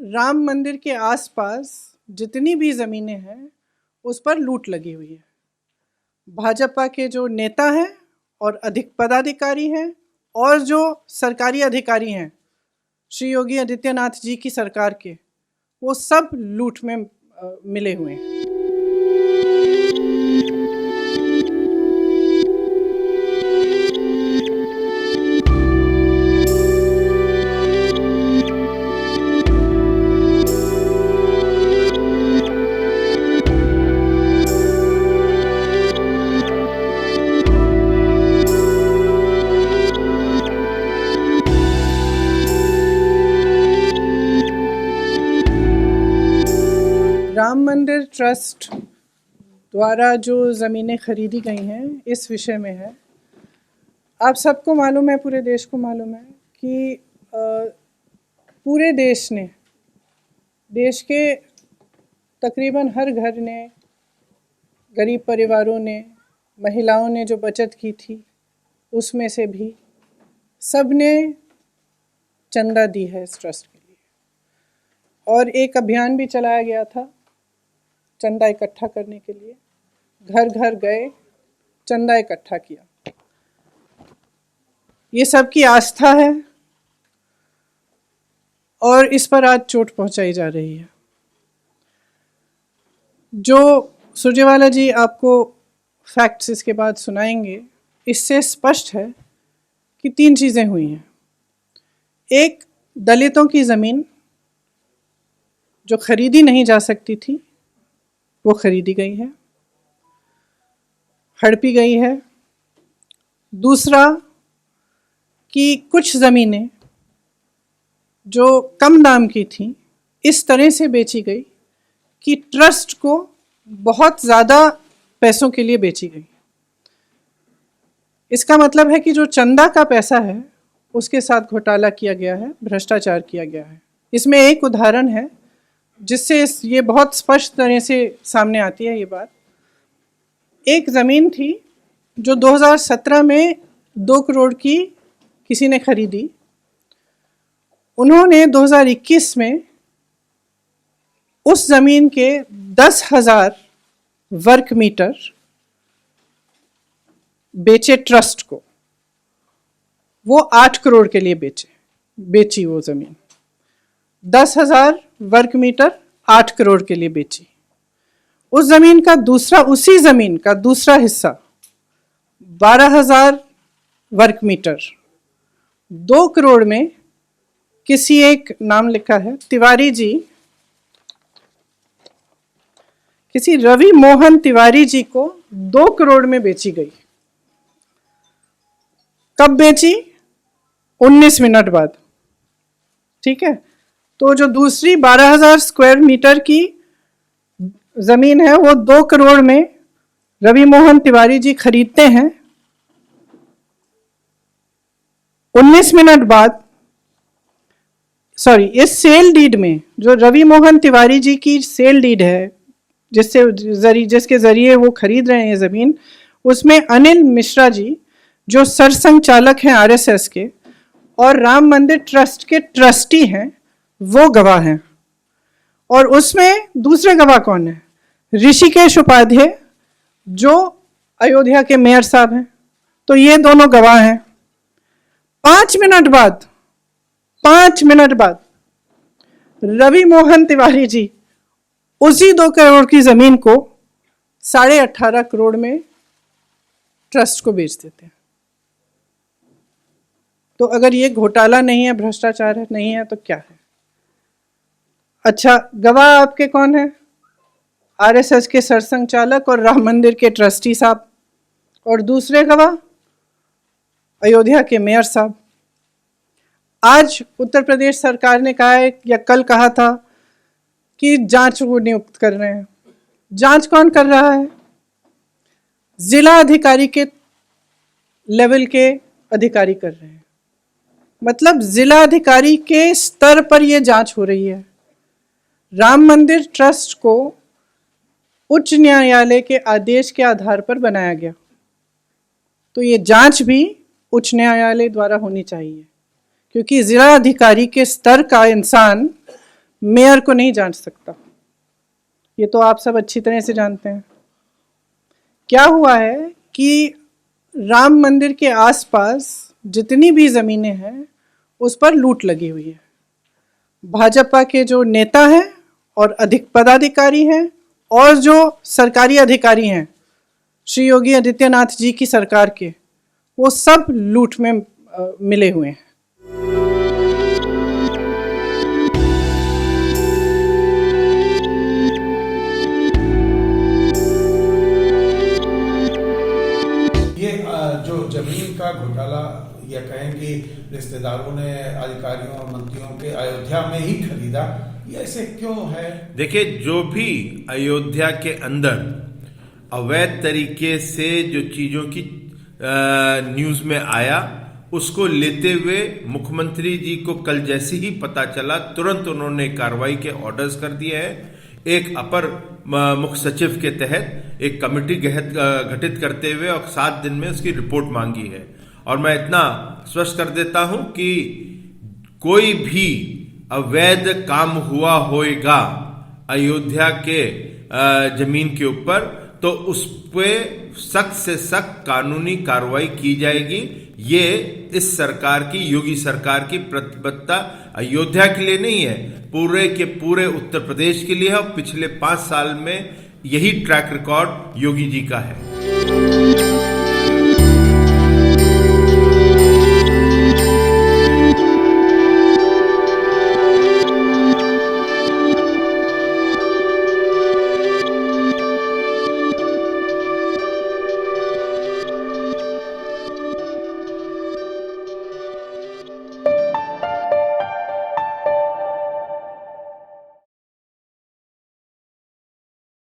राम मंदिर के आसपास जितनी भी ज़मीनें हैं उस पर लूट लगी हुई है। भाजपा के जो नेता हैं और अधिक पदाधिकारी हैं और जो सरकारी अधिकारी हैं श्री योगी आदित्यनाथ जी की सरकार के, वो सब लूट में मिले हुए हैं। राम मंदिर ट्रस्ट द्वारा जो ज़मीनें खरीदी गई हैं इस विषय में है, आप सबको मालूम है, पूरे देश को मालूम है कि पूरे देश ने, देश के तकरीबन हर घर ने, गरीब परिवारों ने, महिलाओं ने जो बचत की थी उसमें से भी सब ने चंदा दी है इस ट्रस्ट के लिए। और एक अभियान भी चलाया गया था चंदा इकट्ठा करने के लिए। घर घर गए, चंदा इकट्ठा किया। ये सबकी आस्था है और इस पर आज चोट पहुंचाई जा रही है। जो सुरजेवाला जी आपको फैक्ट्स इसके बाद सुनाएंगे, इससे स्पष्ट है कि 3 चीज़ें हुई हैं। एक, दलितों की ज़मीन जो खरीदी नहीं जा सकती थी वो खरीदी गई है, हड़पी गई है। दूसरा कि कुछ ज़मीनें जो कम दाम की थी इस तरह से बेची गई कि ट्रस्ट को बहुत ज़्यादा पैसों के लिए बेची गई। इसका मतलब है कि जो चंदा का पैसा है उसके साथ घोटाला किया गया है, भ्रष्टाचार किया गया है। इसमें एक उदाहरण है जिससे ये बहुत स्पष्ट तरह से सामने आती है ये बात। एक ज़मीन थी जो 2017 में 2 करोड़ की किसी ने खरीदी। उन्होंने 2021 में उस ज़मीन के 10,000 वर्ग मीटर बेचे ट्रस्ट को। वो 8 करोड़ के लिए बेची वो ज़मीन। 10,000 वर्ग मीटर 8 करोड़ के लिए बेची। उस ज़मीन का उसी ज़मीन का दूसरा हिस्सा 12,000 वर्ग मीटर 2 करोड़ में किसी एक, नाम लिखा है तिवारी जी, किसी रवि मोहन तिवारी जी को 2 करोड़ में बेची गई। कब बेची? 19 मिनट बाद। ठीक है, तो जो दूसरी 12,000 स्क्वायर मीटर की ज़मीन है वो 2 करोड़ में रवि मोहन तिवारी जी खरीदते हैं। 19 मिनट बाद, इस सेल डीड में जो रवि मोहन तिवारी जी की सेल डीड है जिसके ज़रिए वो खरीद रहे हैं ये ज़मीन, उसमें अनिल मिश्रा जी जो सरसंघचालक हैं आरएसएस के और राम मंदिर ट्रस्ट के ट्रस्टी हैं, वो गवाह हैं। और उसमें दूसरे गवाह कौन है? ऋषिकेश उपाध्याय जो अयोध्या के मेयर साहब हैं। तो ये दोनों गवाह हैं। 5 मिनट बाद रवि मोहन तिवारी जी उसी 2 करोड़ की ज़मीन को 18.5 करोड़ में ट्रस्ट को बेच देते हैं। तो अगर ये घोटाला नहीं है, भ्रष्टाचार नहीं है, तो क्या है? अच्छा, गवाह आपके कौन है? आरएसएस के सरसंघचालक और राम मंदिर के ट्रस्टी साहब। और दूसरे गवाह अयोध्या के मेयर साहब। आज उत्तर प्रदेश सरकार ने कहा है, या कल कहा था, कि जांच वो नियुक्त कर रहे हैं। जांच कौन कर रहा है? जिला अधिकारी के लेवल के अधिकारी कर रहे हैं। मतलब जिला अधिकारी के स्तर पर यह जांच हो रही है। राम मंदिर ट्रस्ट को उच्च न्यायालय के आदेश के आधार पर बनाया गया, तो ये जांच भी उच्च न्यायालय द्वारा होनी चाहिए, क्योंकि जिला अधिकारी के स्तर का इंसान मेयर को नहीं जांच सकता। ये तो आप सब अच्छी तरह से जानते हैं। क्या हुआ है कि राम मंदिर के आसपास जितनी भी ज़मीनें हैं उस पर लूट लगी हुई है। भाजपा के जो नेता हैं और अधिक पदाधिकारी हैं और जो सरकारी अधिकारी हैं श्री योगी आदित्यनाथ जी की सरकार के, वो सब लूट में मिले हुए हैं। जो जमीन का घोटाला या कहें कि रिश्तेदारों ने अधिकारियों और मंत्रियों के अयोध्या में ही खरीदा, ये ऐसे क्यों है? देखिए, जो भी अयोध्या के अंदर अवैध तरीके से जो चीजों की न्यूज में आया, उसको लेते हुए मुख्यमंत्री जी को कल जैसे ही पता चला तुरंत उन्होंने कार्रवाई के ऑर्डर्स कर दिए हैं। एक अपर मुख्य सचिव के तहत एक कमेटी गठित करते हुए और 7 दिन में उसकी रिपोर्ट मांगी है। और मैं इतना स्पष्ट कर देता हूं कि कोई भी अवैध काम हुआ होएगा अयोध्या के जमीन के ऊपर, तो उस पे सख्त से सख्त कानूनी कार्रवाई की जाएगी। ये इस सरकार की, योगी सरकार की प्रतिबद्धता अयोध्या के लिए नहीं है, पूरे के पूरे उत्तर प्रदेश के लिए है। और पिछले 5 साल में यही ट्रैक रिकॉर्ड योगी जी का है।